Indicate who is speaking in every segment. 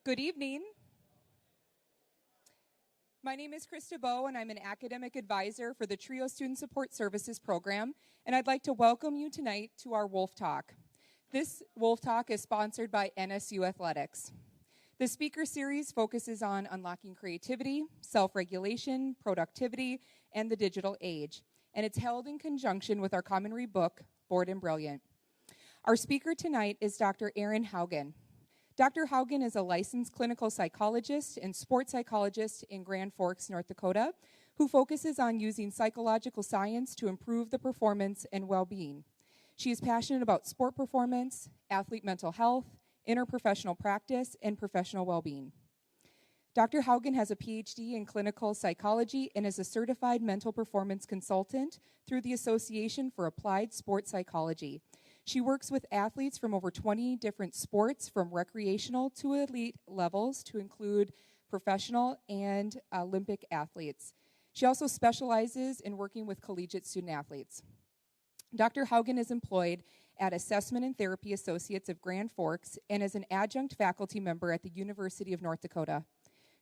Speaker 1: Good evening. My name is Krista Bowe, and I'm an academic advisor for the TRIO Student Support Services program, and I'd like to welcome you tonight to our Wolf Talk. This Wolf Talk is sponsored by NSU Athletics. The speaker series focuses on unlocking creativity, self-regulation, productivity, and the digital age, and it's held in conjunction with our common read book, Bored and Brilliant. Our speaker tonight is Dr. Erin Haugen. Dr. Haugen is a licensed clinical psychologist and sports psychologist in Grand Forks, North Dakota, who focuses on using psychological science to improve the performance and well-being. She is passionate about sport performance, athlete mental health, interprofessional practice, and professional well-being. Dr. Haugen has a PhD in clinical psychology and is a certified mental performance consultant through the Association for Applied Sports Psychology. She works with athletes from over 20 different sports, from recreational to elite levels, to include professional and Olympic athletes. She also specializes in working with collegiate student athletes. Dr. Haugen is employed at Assessment and Therapy Associates of Grand Forks and is an adjunct faculty member at the University of North Dakota.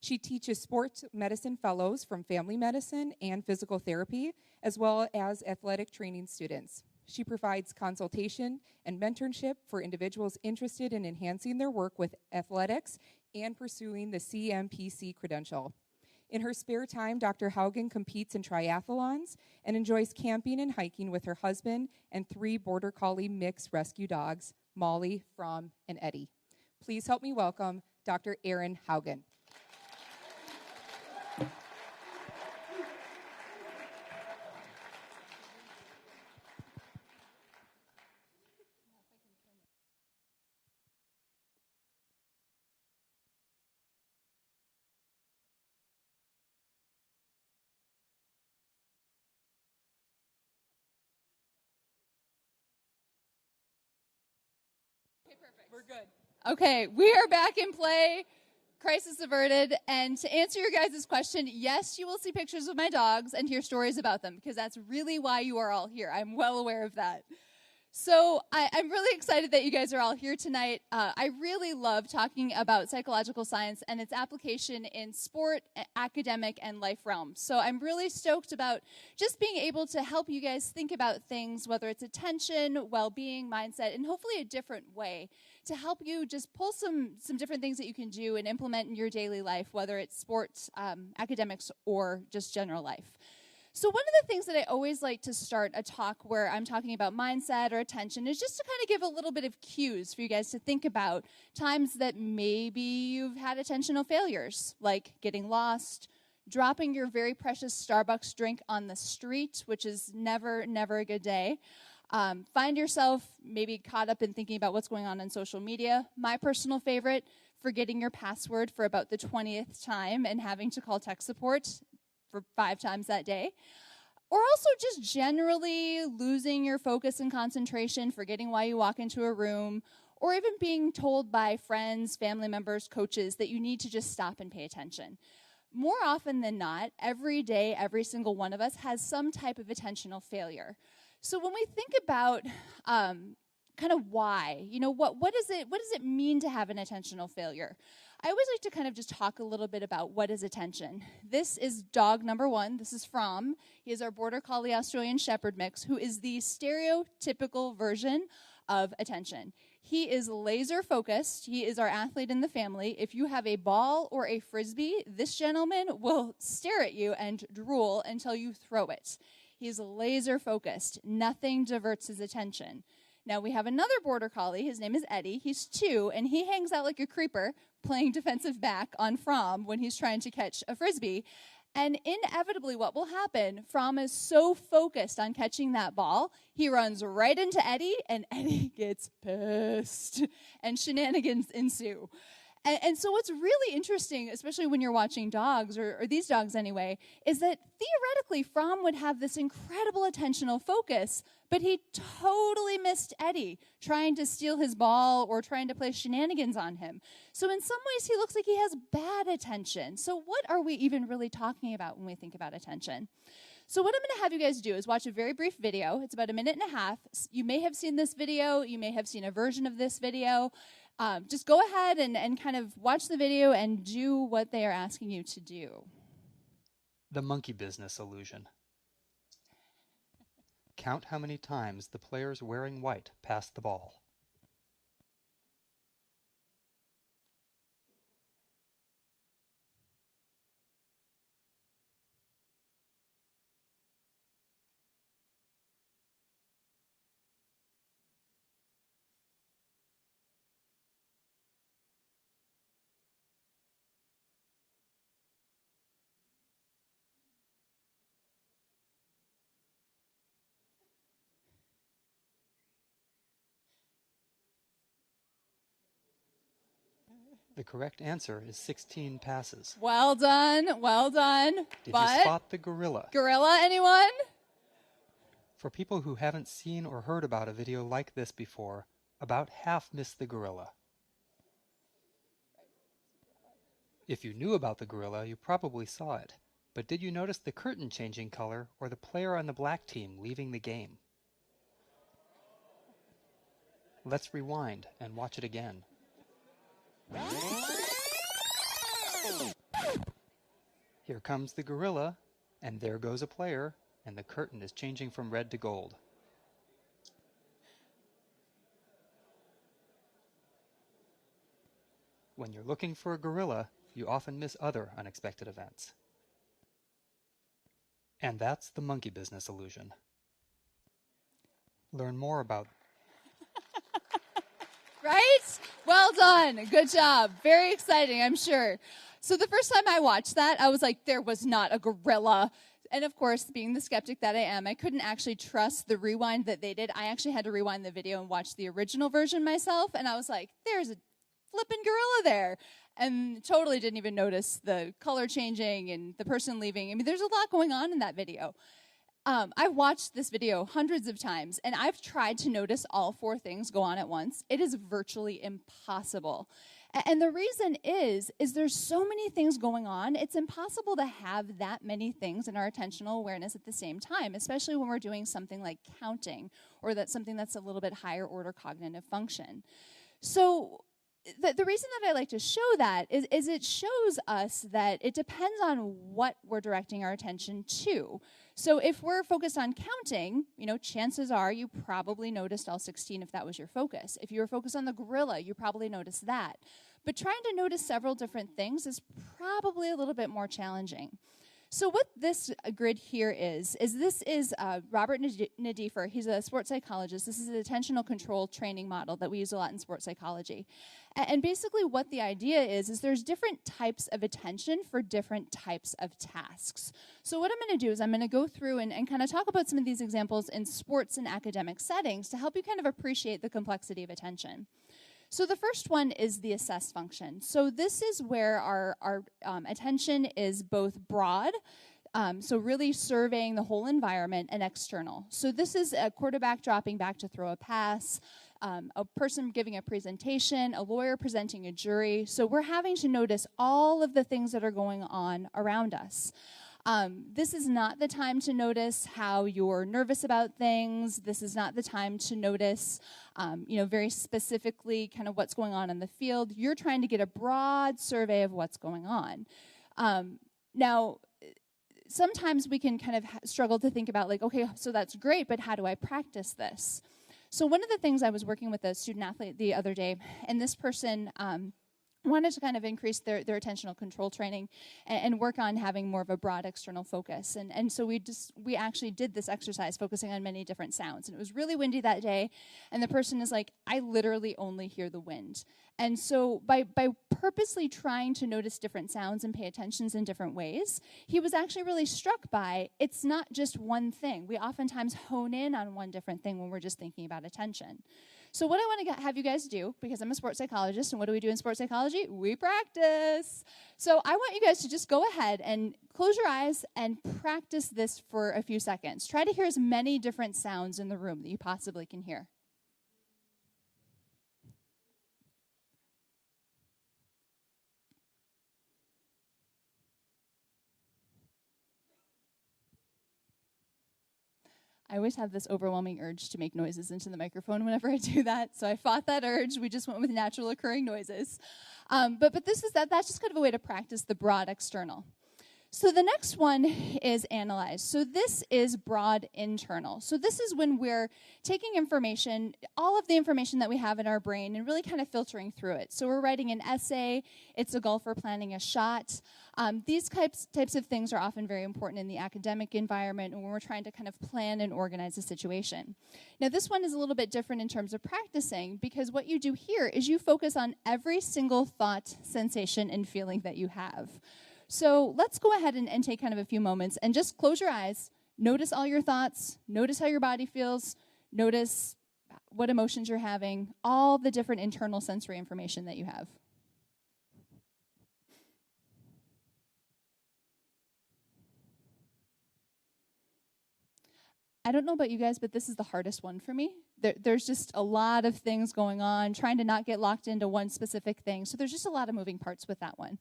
Speaker 1: She teaches sports medicine fellows from family medicine and physical therapy, as well as athletic training students. She provides consultation and mentorship for individuals interested in enhancing their work with athletics and pursuing the CMPC credential. In her spare time, Dr. Haugen competes in triathlons and enjoys camping and hiking with her husband and 3 Border Collie mixed rescue dogs, Molly, From, and Eddie. Please help me welcome Dr. Erin Haugen. We're good.
Speaker 2: Okay, we are back in play. Crisis averted. And to answer your guys' question, yes, you will see pictures of my dogs and hear stories about them, because that's really why you are all here. I'm well aware of that. So I'm really excited that you guys are all here tonight. I really love talking about psychological science and its application in sport, academic, and life realms. So I'm really stoked about just being able to help you guys think about things, whether it's attention, well-being, mindset, and hopefully a different way to help you just pull some different things that you can do and implement in your daily life, whether it's sports, academics, or just general life. So one of the things that I always like to start a talk where I'm talking about mindset or attention is just to kind of give a little bit of cues for you guys to think about times that maybe you've had attentional failures, like getting lost, dropping your very precious Starbucks drink on the street, which is never a good day. Find yourself maybe caught up in thinking about what's going on social media. My personal favorite, forgetting your password for about the 20th time and having to call tech support for 5 times that day. Or also just generally losing your focus and concentration, forgetting why you walk into a room, or even being told by friends, family members, coaches that you need to just stop and pay attention. More often than not, every day, every single one of us has some type of attentional failure. So when we think about kind of why, what does it mean to have an attentional failure? I always like to kind of just talk a little bit about what is attention. This is dog number 1. This is From. He is our Border Collie Australian Shepherd mix, who is the stereotypical version of attention. He is laser focused. He is our athlete in the family. If you have a ball or a frisbee, this gentleman will stare at you and drool until you throw it. He's laser focused. Nothing diverts his attention. Now, we have another Border Collie. His name is Eddie. He's 2, and he hangs out like a creeper playing defensive back on From when he's trying to catch a frisbee. And inevitably, what will happen, From is so focused on catching that ball, he runs right into Eddie, and Eddie gets pissed, and shenanigans ensue. And so what's really interesting, especially when you're watching dogs, or these dogs anyway, is that theoretically From would have this incredible attentional focus, but he totally missed Eddie trying to steal his ball or trying to play shenanigans on him. So in some ways, he looks like he has bad attention. So what are we even really talking about when we think about attention? So what I'm going to have you guys do is watch a very brief video. It's about 1.5 minutes. You may have seen this video. You may have seen a version of this video. Just go ahead and kind of watch the video and do what they are asking you to do.
Speaker 3: The monkey business illusion. Count how many times the players wearing white pass the ball. The correct answer is 16 passes.
Speaker 2: Well done, well done.
Speaker 3: Did you spot the gorilla?
Speaker 2: Gorilla, anyone?
Speaker 3: For people who haven't seen or heard about a video like this before, about half missed the gorilla. If you knew about the gorilla, you probably saw it. But did you notice the curtain changing color or the player on the black team leaving the game? Let's rewind and watch it again. Here comes the gorilla, and there goes a player, and the curtain is changing from red to gold. When you're looking for a gorilla, you often miss other unexpected events. And that's the monkey business illusion. Learn more about...
Speaker 2: Right? Well done. Good job. Very exciting, I'm sure. So the first time I watched that, I was like, there was not a gorilla. And of course, being the skeptic that I am, I couldn't actually trust the rewind that they did. I actually had to rewind the video and watch the original version myself. And I was like, there's a flipping gorilla there. And totally didn't even notice the color changing and the person leaving. I mean, there's a lot going on in that video. I've watched this video hundreds of times, and I've tried to notice all four things go on at once. It is virtually impossible. And the reason is there's so many things going on, it's impossible to have that many things in our attentional awareness at the same time, especially when we're doing something like counting, or that's something that's a little bit higher order cognitive function. So the reason that I like to show that is it shows us that it depends on what we're directing our attention to. So if we're focused on counting, chances are you probably noticed all 16 if that was your focus. If you were focused on the gorilla, you probably noticed that. But trying to notice several different things is probably a little bit more challenging. So what this grid here is this is Robert Nadiffer. He's a sports psychologist. This is an attentional control training model that we use a lot in sports psychology. And basically what the idea is there's different types of attention for different types of tasks. So what I'm going to do is I'm going to go through and kind of talk about some of these examples in sports and academic settings to help you kind of appreciate the complexity of attention. So the first one is the assess function. So this is where our attention is both broad, so really surveying the whole environment, and external. So this is a quarterback dropping back to throw a pass, a person giving a presentation, a lawyer presenting a jury. So we're having to notice all of the things that are going on around us. This is not the time to notice how you're nervous about things. This is not the time to notice, very specifically kind of what's going on in the field. You're trying to get a broad survey of what's going on. Now, sometimes we can kind of struggle to think about, like, okay, so that's great, but how do I practice this? So one of the things, I was working with a student athlete the other day, and this person wanted to kind of increase their attentional control training and work on having more of a broad external focus. And so we actually did this exercise focusing on many different sounds. And it was really windy that day, and the person is like, I literally only hear the wind. And so by purposely trying to notice different sounds and pay attention in different ways, he was actually really struck by it's not just one thing. We oftentimes hone in on one different thing when we're just thinking about attention. So what I want to have you guys do, because I'm a sports psychologist, and what do we do in sports psychology? We practice. So I want you guys to just go ahead and close your eyes and practice this for a few seconds. Try to hear as many different sounds in the room that you possibly can hear. I always have this overwhelming urge to make noises into the microphone whenever I do that, so I fought that urge. We just went with natural occurring noises. But that's just kind of a way to practice the broad external. So the next one is analyze. So this is broad internal. So this is when we're taking information, all of the information that we have in our brain, and really kind of filtering through it. So we're writing an essay. It's a golfer planning a shot. These types of things are often very important in the academic environment when we're trying to kind of plan and organize a situation. Now this one is a little bit different in terms of practicing, because what you do here is you focus on every single thought, sensation, and feeling that you have. So let's go ahead and take kind of a few moments and just close your eyes. Notice all your thoughts. Notice how your body feels. Notice what emotions you're having. All the different internal sensory information that you have. I don't know about you guys, but this is the hardest one for me. There's just a lot of things going on, trying to not get locked into one specific thing. So there's just a lot of moving parts with that one.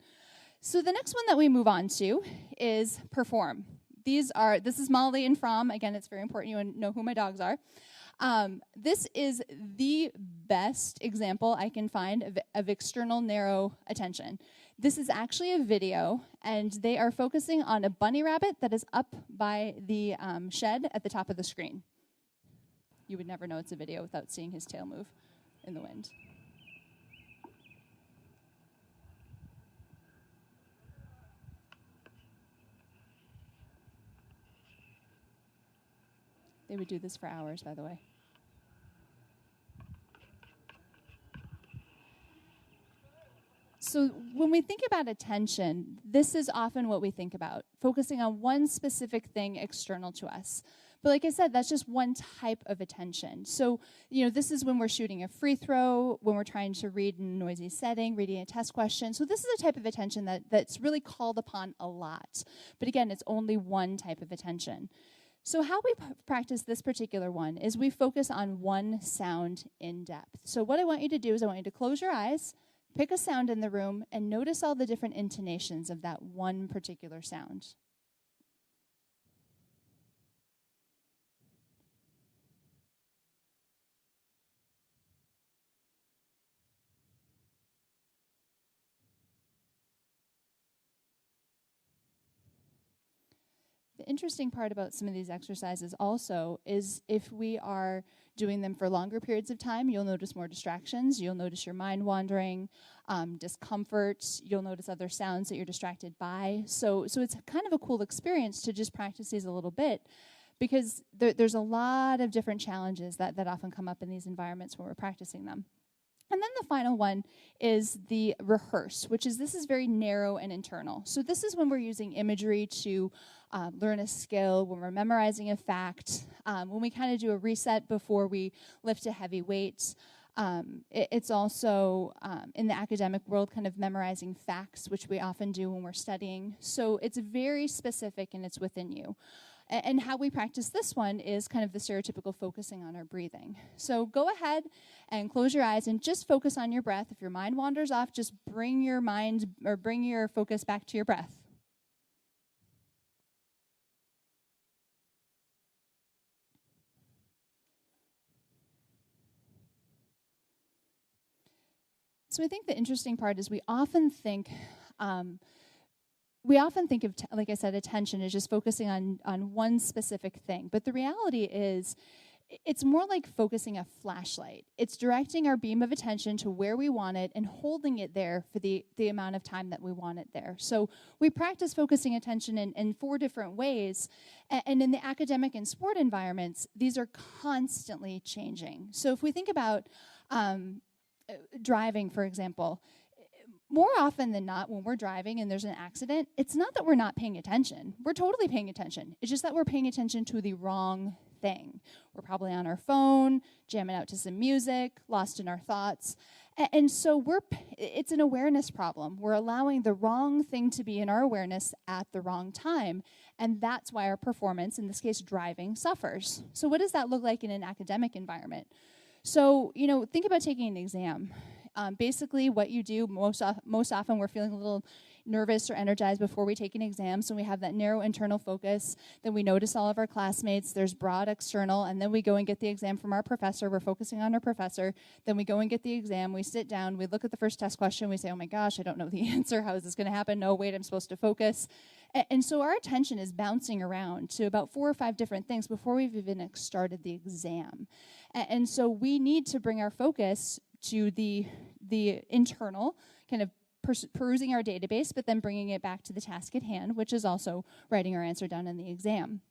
Speaker 2: So the next one that we move on to is perform. This is Molly and Fromm. Again, it's very important you know who my dogs are. This is the best example I can find of external narrow attention. This is actually a video, and they are focusing on a bunny rabbit that is up by the shed at the top of the screen. You would never know it's a video without seeing his tail move in the wind. They would do this for hours, by the way. So when we think about attention, this is often what we think about, focusing on one specific thing external to us. But like I said, that's just one type of attention. So, this is when we're shooting a free throw, when we're trying to read in a noisy setting, reading a test question. So this is a type of attention that's really called upon a lot. But again, it's only one type of attention. So how we practice this particular one is we focus on one sound in depth. So what I want you to do is I want you to close your eyes, pick a sound in the room, and notice all the different intonations of that one particular sound. The interesting part about some of these exercises also is if we are doing them for longer periods of time, you'll notice more distractions. You'll notice your mind wandering, discomfort. You'll notice other sounds that you're distracted by. So it's kind of a cool experience to just practice these a little bit, because there's a lot of different challenges that often come up in these environments when we're practicing them. And then the final one is the rehearse, this is very narrow and internal. So this is when we're using imagery to learn a skill, when we're memorizing a fact, when we kind of do a reset before we lift a heavy weight. It's also in the academic world kind of memorizing facts, which we often do when we're studying. So it's very specific and it's within you. And how we practice this one is kind of the stereotypical focusing on our breathing. So go ahead and close your eyes and just focus on your breath. If your mind wanders off, just bring your mind or bring your focus back to your breath. So I think the interesting part is we often think of, like I said, attention as just focusing on one specific thing. But the reality is it's more like focusing a flashlight. It's directing our beam of attention to where we want it and holding it there for the amount of time that we want it there. So we practice focusing attention in 4 different ways. And in the academic and sport environments, these are constantly changing. So if we think about driving, for example, more often than not, when we're driving and there's an accident, it's not that we're not paying attention. We're totally paying attention. It's just that we're paying attention to the wrong thing. We're probably on our phone, jamming out to some music, lost in our thoughts. And so it's an awareness problem. We're allowing the wrong thing to be in our awareness at the wrong time. And that's why our performance, in this case driving, suffers. So what does that look like in an academic environment? So, think about taking an exam. Basically, what you do most often, we're feeling a little nervous or energized before we take an exam, so we have that narrow internal focus. Then we notice all of our classmates. There's broad external, and then we go and get the exam from our professor. We're focusing on our professor. Then we go and get the exam. We sit down. We look at the first test question. We say, oh my gosh, I don't know the answer. How is this going to happen? No, wait, I'm supposed to focus. And so our attention is bouncing around to about 4 or 5 different things before we've even started the exam. And so we need to bring our focus to the internal, kind of perusing our database, but then bringing it back to the task at hand, which is also writing our answer down in the exam.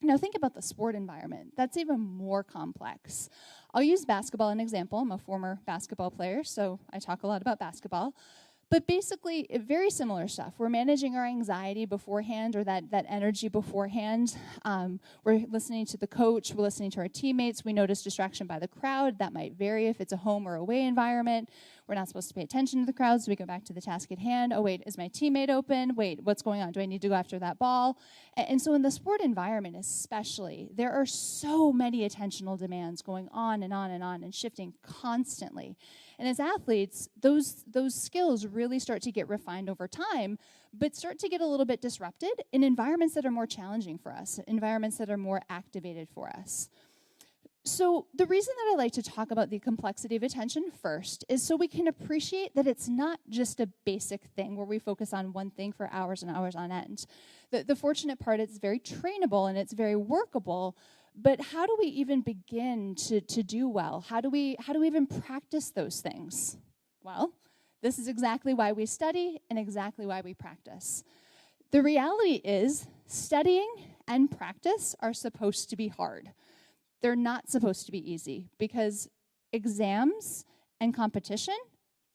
Speaker 2: Now think about the sport environment. That's even more complex. I'll use basketball as an example. I'm a former basketball player, so I talk a lot about basketball. But basically, very similar stuff. We're managing our anxiety beforehand, or that energy beforehand. We're listening to the coach. We're listening to our teammates. We notice distraction by the crowd. That might vary if it's a home or away environment. We're not supposed to pay attention to the crowd, so we go back to the task at hand. Oh, wait, is my teammate open? Wait, what's going on? Do I need to go after that ball? And so in the sport environment especially, there are so many attentional demands going on and on and on and shifting constantly. And as athletes, those skills really start to get refined over time, but start to get a little bit disrupted in environments that are more challenging for us, environments that are more activated for us. So the reason that I like to talk about the complexity of attention first is so we can appreciate that it's not just a basic thing where we focus on one thing for hours and hours on end. The fortunate part is it's very trainable and it's very workable. But how do we even begin to do well? How do we even practice those things? Well, this is exactly why we study and exactly why we practice. The reality is studying and practice are supposed to be hard. They're not supposed to be easy because exams and competition,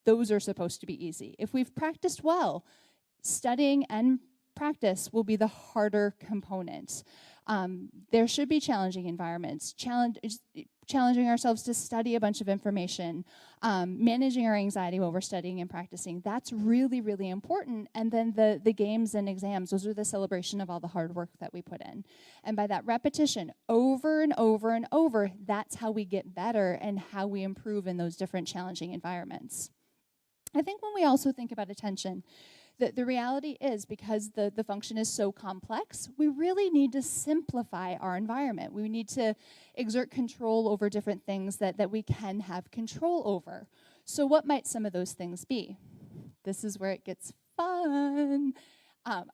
Speaker 2: those are supposed to be easy. If we've practiced well, studying and practice will be the harder component. There should be challenging environments, challenging ourselves to study a bunch of information, managing our anxiety while we're studying and practicing. That's really, really important. And then the games and exams, those are the celebration of all the hard work that we put in. And by that repetition, over and over and over, that's how we get better and how we improve in those different challenging environments. I think when we also think about attention, the reality is, because the function is so complex, we really need to simplify our environment. We need to exert control over different things that we can have control over. So what might some of those things be? This is where it gets fun.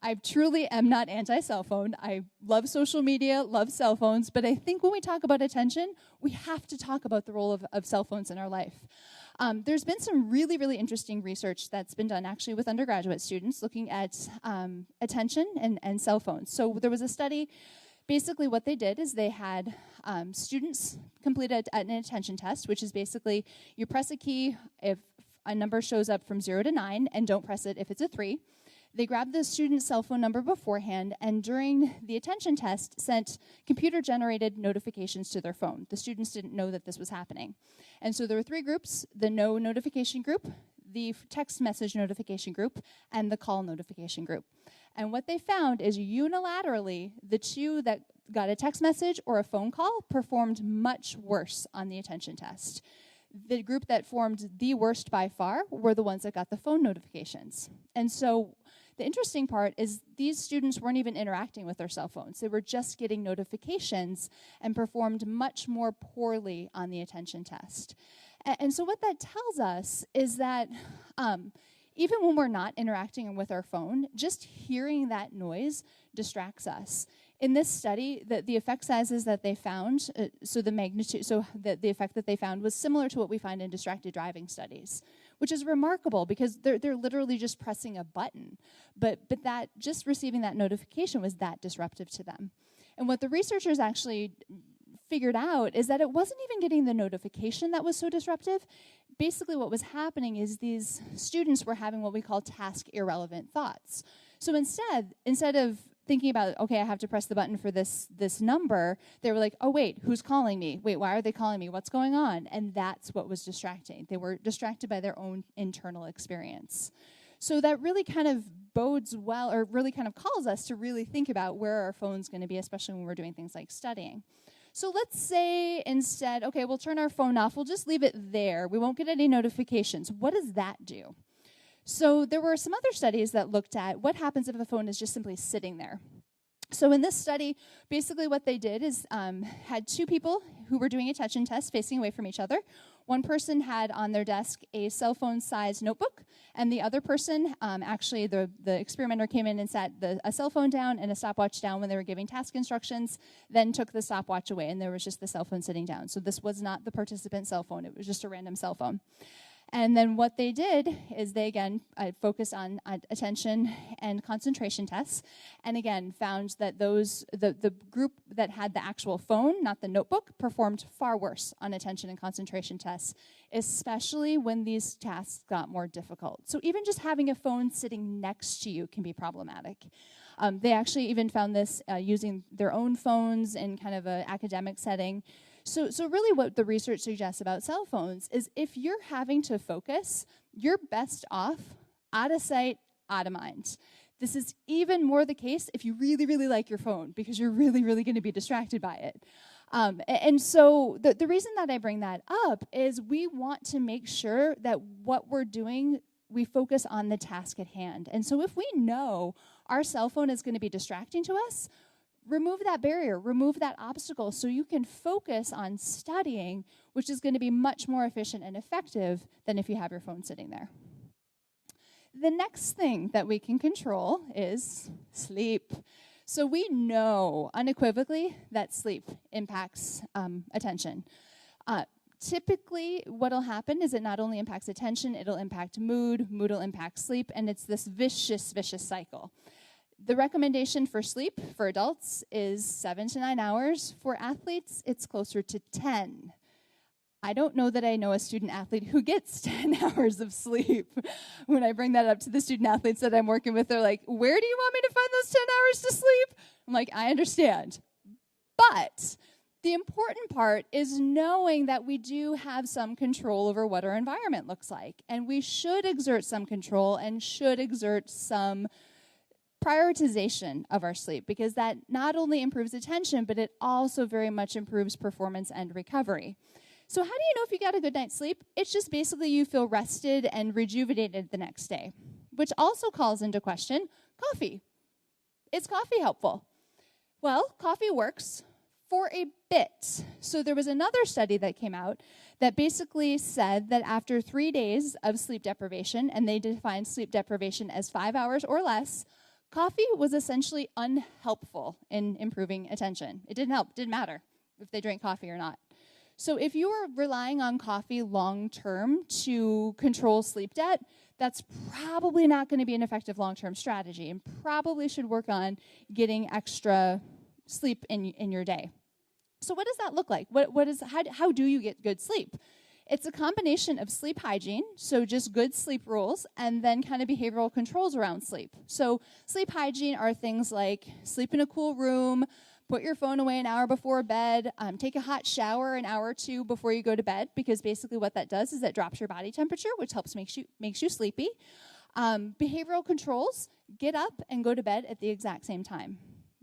Speaker 2: I truly am not anti-cell phone. I love social media, love cell phones, but I think when we talk about attention, we have to talk about the role of cell phones in our life. There's been some really, really interesting research that's been done actually with undergraduate students looking at attention and cell phones. So there was a study. Basically what they did is they had students complete an attention test, which is basically you press a key if a number shows up from 0 to 9 and don't press it if it's a 3. They grabbed the student's cell phone number beforehand and during the attention test sent computer-generated notifications to their phone. The students didn't know that this was happening. And so there were 3 groups: the no notification group, the text message notification group, and the call notification group. And what they found is unilaterally, the 2 that got a text message or a phone call performed much worse on the attention test. The group that formed the worst by far were the ones that got the phone notifications. And so the interesting part is these students weren't even interacting with their cell phones. They were just getting notifications and performed much more poorly on the attention test. And so what that tells us is that even when we're not interacting with our phone, just hearing that noise distracts us. In this study, the effect sizes that they found, the effect that they found was similar to what we find in distracted driving studies, which is remarkable because they're literally just pressing a button. But that just receiving that notification was that disruptive to them. And what the researchers actually figured out is that it wasn't even getting the notification that was so disruptive. Basically what was happening is these students were having what we call task irrelevant thoughts. So instead of thinking about, okay, I have to press the button for this number, they were like, oh, wait, who's calling me? Wait, why are they calling me? What's going on? And that's what was distracting. They were distracted by their own internal experience. So that really kind of bodes well, or really kind of calls us to really think about where our phone's going to be, especially when we're doing things like studying. So let's say instead, okay, we'll turn our phone off. We'll just leave it there. We won't get any notifications. What does that do? So there were some other studies that looked at what happens if a phone is just simply sitting there. So in this study, basically what they did is had two people who were doing attention tests facing away from each other. One person had on their desk a cell phone-sized notebook, and the other person, actually the experimenter came in and sat a cell phone down and a stopwatch down when they were giving task instructions, then took the stopwatch away, and there was just the cell phone sitting down. So this was not the participant's cell phone. It was just a random cell phone. And then what they did is they, again, focused on attention and concentration tests, and again, found that the group that had the actual phone, not the notebook, performed far worse on attention and concentration tests, especially when these tasks got more difficult. So even just having a phone sitting next to you can be problematic. They actually even found this using their own phones in kind of an academic setting. So really what the research suggests about cell phones is if you're having to focus, you're best off out of sight, out of mind. This is even more the case if you really, really like your phone, because you're really, really going to be distracted by it. And so the reason that I bring that up is we want to make sure that what we're doing, we focus on the task at hand. And so if we know our cell phone is going to be distracting to us, remove that barrier, remove that obstacle so you can focus on studying, which is going to be much more efficient and effective than if you have your phone sitting there. The next thing that we can control is sleep. So we know unequivocally that sleep impacts attention. Typically, what will happen is it not only impacts attention, it'll impact mood will impact sleep, and it's this vicious cycle. The recommendation for sleep for adults is 7 to 9 hours. For athletes, it's closer to 10. I don't know that I know a student athlete who gets 10 hours of sleep. When I bring that up to the student athletes that I'm working with, they're like, where do you want me to find those 10 hours to sleep? I'm like, I understand. But the important part is knowing that we do have some control over what our environment looks like. And we should exert some control and should exert some prioritization of our sleep, because that not only improves attention, but it also very much improves performance and recovery. So how do you know if you got a good night's sleep? It's just basically you feel rested and rejuvenated the next day, which also calls into question coffee. Is coffee helpful? Well, coffee works for a bit. So there was another study that came out that basically said that after 3 days of sleep deprivation, and they defined sleep deprivation as 5 hours or less, coffee was essentially unhelpful in improving attention. It didn't help, didn't matter if they drank coffee or not. So if you are relying on coffee long-term to control sleep debt, that's probably not going to be an effective long-term strategy, and probably should work on getting extra sleep in your day. So what does that look like? How do you get good sleep? It's a combination of sleep hygiene, so just good sleep rules, and then kind of behavioral controls around sleep. So sleep hygiene are things like sleep in a cool room, put your phone away an hour before bed, take a hot shower an hour or two before you go to bed, because basically what that does is that drops your body temperature, which helps makes you sleepy. Behavioral controls, get up and go to bed at the exact same time.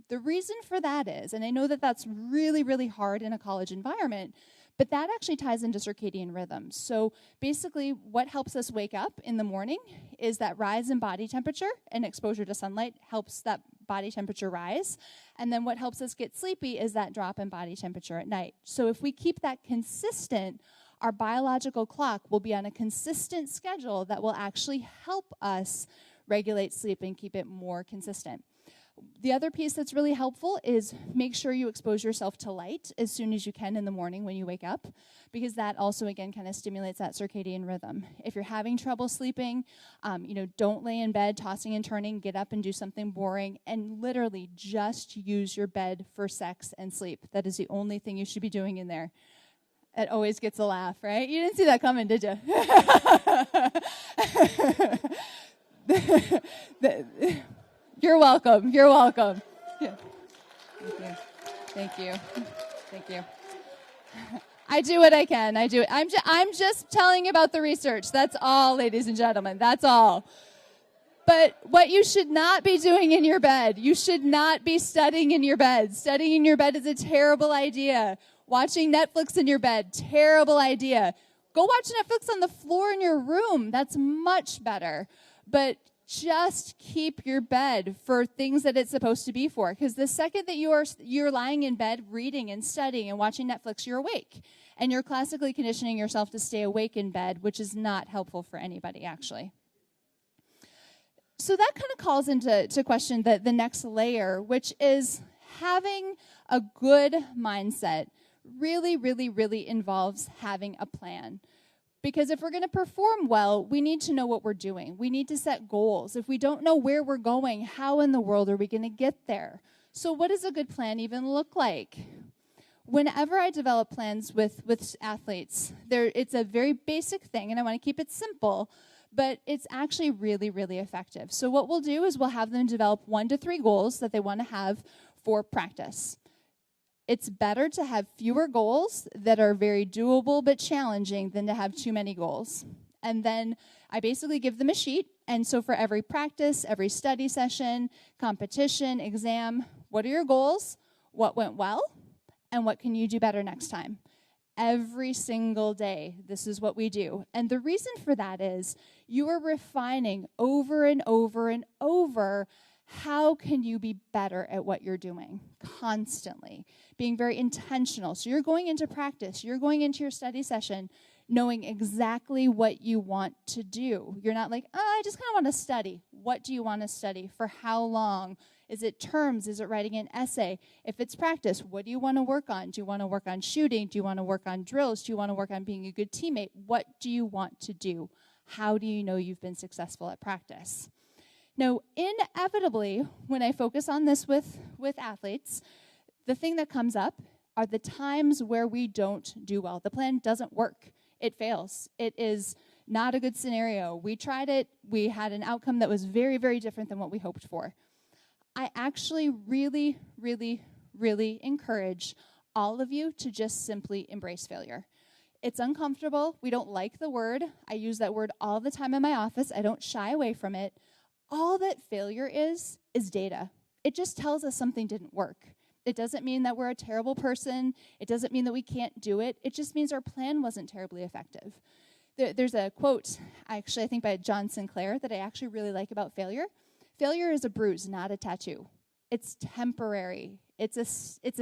Speaker 2: The reason for that is, and I know that that's really, really hard in a college environment, but that actually ties into circadian rhythms. So basically what helps us wake up in the morning is that rise in body temperature, and exposure to sunlight helps that body temperature rise. And then what helps us get sleepy is that drop in body temperature at night. So if we keep that consistent, our biological clock will be on a consistent schedule that will actually help us regulate sleep and keep it more consistent. The other piece that's really helpful is make sure you expose yourself to light as soon as you can in the morning when you wake up, because that also, again, kind of stimulates that circadian rhythm. If you're having trouble sleeping, don't lay in bed tossing and turning. Get up and do something boring, and literally just use your bed for sex and sleep. That is the only thing you should be doing in there. It always gets a laugh, right? You didn't see that coming, did you? You're welcome. You're welcome. Yeah. Thank you. I do what I can. I do it. I'm just telling about the research. That's all, ladies and gentlemen. That's all. But what you should not be doing in your bed, you should not be studying in your bed. Studying in your bed is a terrible idea. Watching Netflix in your bed, terrible idea. Go watch Netflix on the floor in your room. That's much better. But just keep your bed for things that it's supposed to be for. Because the second that you're lying in bed reading and studying and watching Netflix, you're awake. And you're classically conditioning yourself to stay awake in bed, which is not helpful for anybody, actually. So that kind of calls into question the next layer, which is having a good mindset really, really, really involves having a plan. Because if we're going to perform well, we need to know what we're doing. We need to set goals. If we don't know where we're going, how in the world are we going to get there? So what does a good plan even look like? Whenever I develop plans with athletes, it's a very basic thing, and I want to keep it simple, but it's actually really, really effective. So what we'll do is we'll have them develop 1 to 3 goals that they want to have for practice. It's better to have fewer goals that are very doable but challenging than to have too many goals. And then I basically give them a sheet, and so for every practice, every study session, competition, exam, what are your goals? What went well? And what can you do better next time? Every single day, this is what we do. And the reason for that is you are refining over and over and over how can you be better at what you're doing constantly, being very intentional. So you're going into practice, you're going into your study session knowing exactly what you want to do. You're not like, oh, I just kind of want to study. What do you want to study? For how long? Is it terms? Is it writing an essay? If it's practice, what do you want to work on? Do you want to work on shooting? Do you want to work on drills? Do you want to work on being a good teammate? What do you want to do? How do you know you've been successful at practice? Now, inevitably, when I focus on this with athletes, the thing that comes up are the times where we don't do well. The plan doesn't work. It fails. It is not a good scenario. We tried it. We had an outcome that was very, very different than what we hoped for. I actually really, really, really encourage all of you to just simply embrace failure. It's uncomfortable. We don't like the word. I use that word all the time in my office. I don't shy away from it. All that failure is data. It just tells us something didn't work. It doesn't mean that we're a terrible person. It doesn't mean that we can't do it. It just means our plan wasn't terribly effective. There's a quote, actually, I think by John Sinclair, that I actually really like about failure. Failure is a bruise, not a tattoo. It's temporary. It's a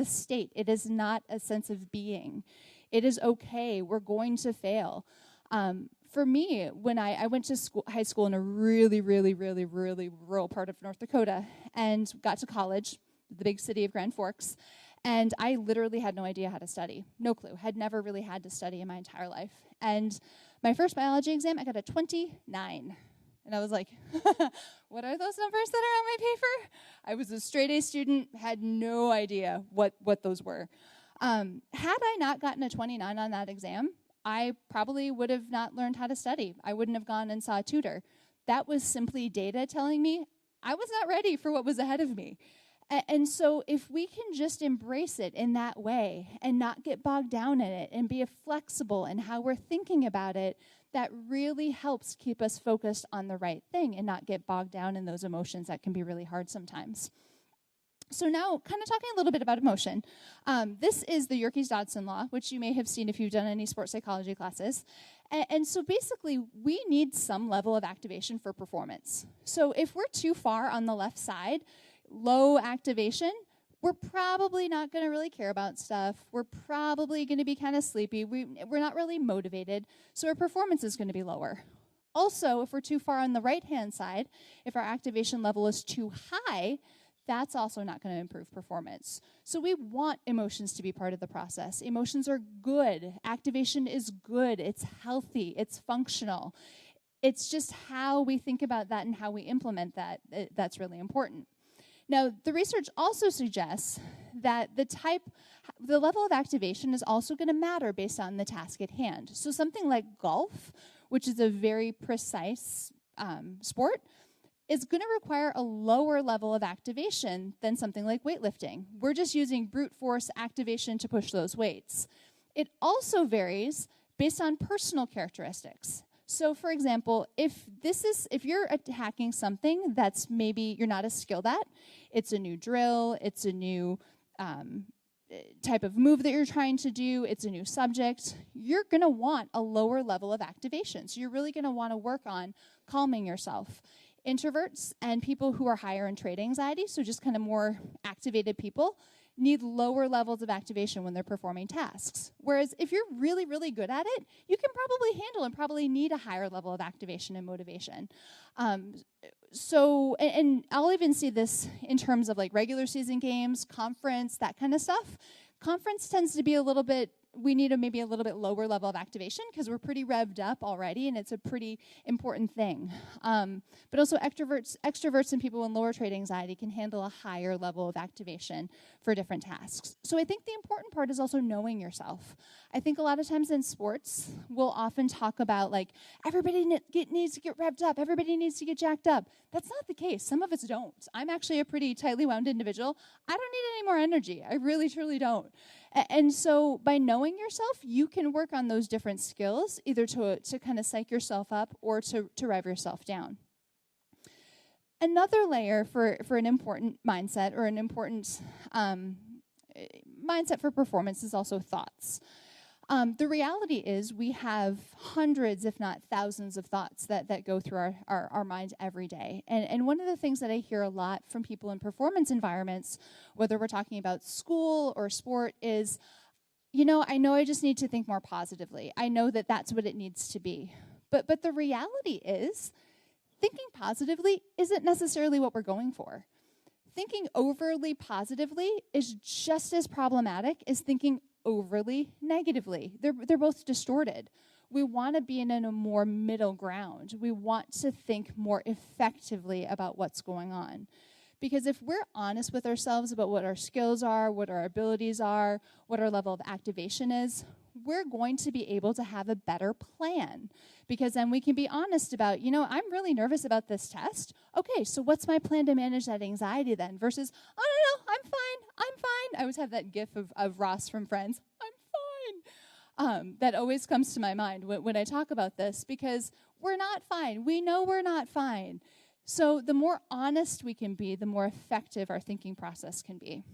Speaker 2: state. It is not a sense of being. It is okay. We're going to fail. For me, when I went to high school in a really, really, really, really rural part of North Dakota and got to college, the big city of Grand Forks, and I literally had no idea how to study. No clue. Had never really had to study in my entire life. And my first biology exam, I got a 29. And I was like, what are those numbers that are on my paper? I was a straight A student, had no idea what those were. Had I not gotten a 29 on that exam, I probably would have not learned how to study. I wouldn't have gone and saw a tutor. That was simply data telling me I was not ready for what was ahead of me. And so if we can just embrace it in that way and not get bogged down in it and be flexible in how we're thinking about it, that really helps keep us focused on the right thing and not get bogged down in those emotions that can be really hard sometimes. So now, kind of talking a little bit about emotion. This is the Yerkes-Dodson law, which you may have seen if you've done any sports psychology classes. And so basically, we need some level of activation for performance. So if we're too far on the left side, low activation, we're probably not going to really care about stuff. We're probably going to be kind of sleepy. We're not really motivated, so our performance is going to be lower. Also, if we're too far on the right-hand side, if our activation level is too high, that's also not going to improve performance. So we want emotions to be part of the process. Emotions are good. Activation is good. It's healthy. It's functional. It's just how we think about that and how we implement that that's really important. Now, the research also suggests that the level of activation is also going to matter based on the task at hand. So something like golf, which is a very precise sport, is going to require a lower level of activation than something like weightlifting. We're just using brute force activation to push those weights. It also varies based on personal characteristics. So for example, if you're attacking something that's maybe you're not as skilled at, it's a new drill, it's a new type of move that you're trying to do, it's a new subject, you're going to want a lower level of activation. So you're really going to want to work on calming yourself. Introverts and people who are higher in trait anxiety, so just kind of more activated people, need lower levels of activation when they're performing tasks. Whereas if you're really, really good at it, you can probably handle and probably need a higher level of activation and motivation. And I'll even see this in terms of like regular season games, conference, that kind of stuff. Conference tends to be we need maybe a little bit lower level of activation because we're pretty revved up already, and it's a pretty important thing. But also extroverts and people in lower trait anxiety can handle a higher level of activation for different tasks. So I think the important part is also knowing yourself. I think a lot of times in sports, we'll often talk about like, everybody needs to get revved up, everybody needs to get jacked up. That's not the case. Some of us don't. I'm actually a pretty tightly wound individual. I don't need any more energy. I really, truly don't. And so by knowing yourself, you can work on those different skills, either to kind of psych yourself up or to rev yourself down. Another layer for an important mindset or an important mindset for performance is also thoughts. The reality is we have hundreds, if not thousands, of thoughts that go through our mind every day. And one of the things that I hear a lot from people in performance environments, whether we're talking about school or sport, is, I know I just need to think more positively. I know that that's what it needs to be. But the reality is, thinking positively isn't necessarily what we're going for. Thinking overly positively is just as problematic as thinking overly negatively. They're both distorted. We want to be in a more middle ground. We want to think more effectively about what's going on. Because if we're honest with ourselves about what our skills are, what our abilities are, what our level of activation is, we're going to be able to have a better plan. Because then we can be honest about, I'm really nervous about this test. Okay, so what's my plan to manage that anxiety then? Versus, oh, no, I'm fine. I always have that gif of Ross from Friends. I'm fine. That always comes to my mind when I talk about this, because we're not fine. We know we're not fine. So the more honest we can be, the more effective our thinking process can be.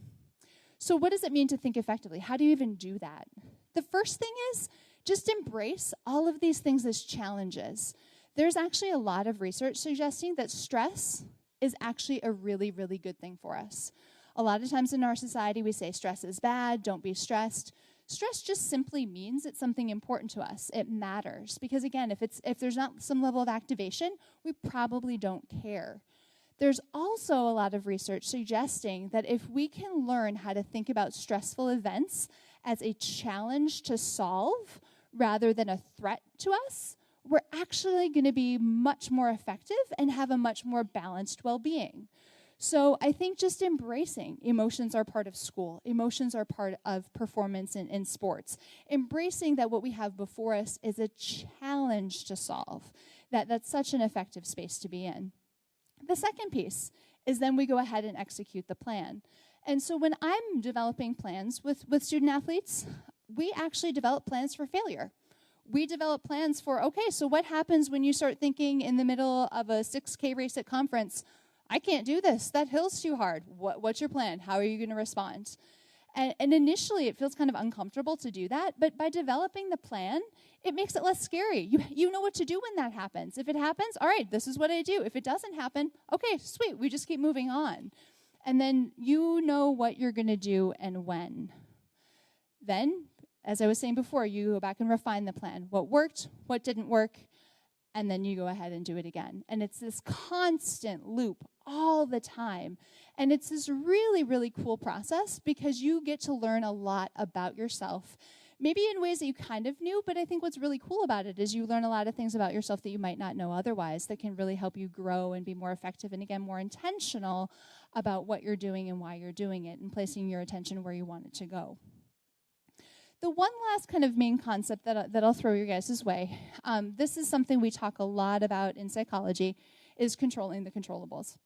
Speaker 2: So what does it mean to think effectively? How do you even do that? The first thing is just embrace all of these things as challenges. There's actually a lot of research suggesting that stress is actually a really, really good thing for us. A lot of times in our society, we say stress is bad, don't be stressed. Stress just simply means it's something important to us. It matters. Because again, if there's not some level of activation, we probably don't care. There's also a lot of research suggesting that if we can learn how to think about stressful events as a challenge to solve rather than a threat to us, we're actually going to be much more effective and have a much more balanced well-being. So I think just embracing emotions are part of school. Emotions are part of performance in sports. Embracing that what we have before us is a challenge to solve. That's such an effective space to be in. The second piece is then we go ahead and execute the plan. And so when I'm developing plans with student athletes, we actually develop plans for failure. We develop plans for, okay, so what happens when you start thinking in the middle of a 6K race at conference, I can't do this. That hill's too hard. What's your plan? How are you going to respond? And initially, it feels kind of uncomfortable to do that. But by developing the plan, it makes it less scary. You know what to do when that happens. If it happens, all right, this is what I do. If it doesn't happen, okay, sweet. We just keep moving on. And then you know what you're going to do and when. Then, as I was saying before, you go back and refine the plan. What worked, what didn't work, and then you go ahead and do it again. And it's this constant loop all the time. And it's this really, really cool process because you get to learn a lot about yourself, maybe in ways that you kind of knew, but I think what's really cool about it is you learn a lot of things about yourself that you might not know otherwise that can really help you grow and be more effective and, again, more intentional about what you're doing and why you're doing it and placing your attention where you want it to go. The one last kind of main concept that I'll throw your guys' way, this is something we talk a lot about in psychology, is controlling the controllables.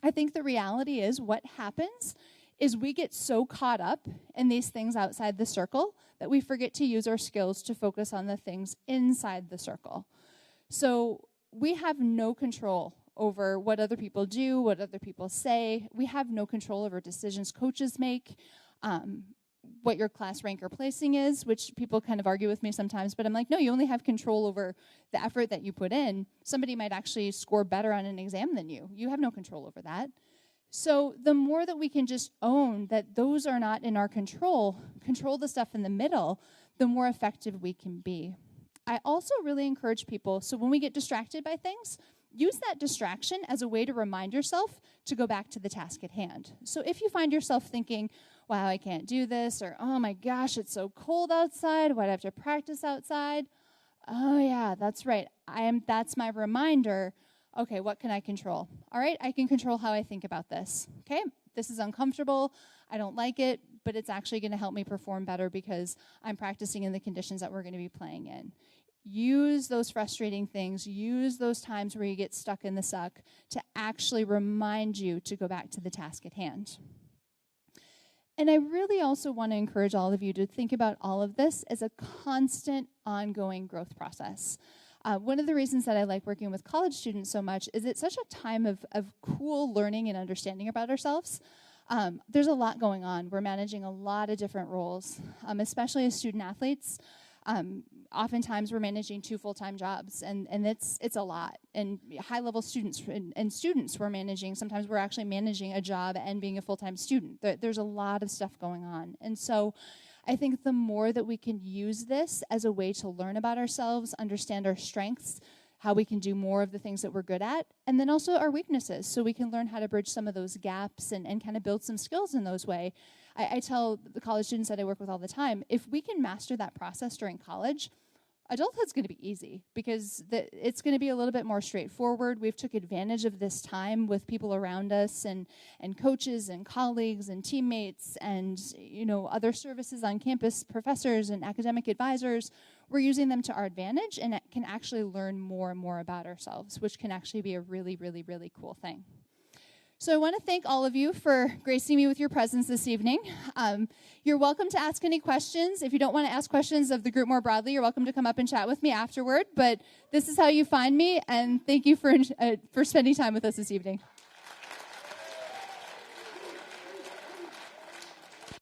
Speaker 2: I think the reality is what happens is we get so caught up in these things outside the circle that we forget to use our skills to focus on the things inside the circle. So we have no control over what other people do, what other people say. We have no control over decisions coaches make, what your class rank or placing is, which people kind of argue with me sometimes, but I'm like, no, you only have control over the effort that you put in. Somebody might actually score better on an exam than you. You have no control over that. So the more that we can just own that those are not in our control the stuff in the middle, the more effective we can be. I also really encourage people, so when we get distracted by things, use that distraction as a way to remind yourself to go back to the task at hand. So if you find yourself thinking, wow, I can't do this, or oh my gosh, it's so cold outside, why'd I have to practice outside? Oh yeah, that's right. That's my reminder. Okay, what can I control? All right, I can control how I think about this. Okay, this is uncomfortable. I don't like it, but it's actually going to help me perform better because I'm practicing in the conditions that we're going to be playing in. Use those frustrating things, use those times where you get stuck in the suck to actually remind you to go back to the task at hand. And I really also want to encourage all of you to think about all of this as a constant, ongoing growth process. One of the reasons that I like working with college students so much is it's such a time of cool learning and understanding about ourselves. There's a lot going on. We're managing a lot of different roles, especially as student athletes. Oftentimes we're managing 2 full-time jobs, and it's a lot. And high-level students and students we're managing, sometimes we're actually managing a job and being a full-time student. There's a lot of stuff going on. And so I think the more that we can use this as a way to learn about ourselves, understand our strengths, how we can do more of the things that we're good at, and then also our weaknesses, so we can learn how to bridge some of those gaps and kind of build some skills in those ways. I tell the college students that I work with all the time, if we can master that process during college, adulthood's going to be easy because it's going to be a little bit more straightforward. We've took advantage of this time with people around us and coaches and colleagues and teammates and other services on campus, professors and academic advisors. We're using them to our advantage and can actually learn more and more about ourselves, which can actually be a really, really, really cool thing. So I want to thank all of you for gracing me with your presence this evening. You're welcome to ask any questions. If you don't want to ask questions of the group more broadly, you're welcome to come up and chat with me afterward. But this is how you find me, and thank you for spending time with us this evening.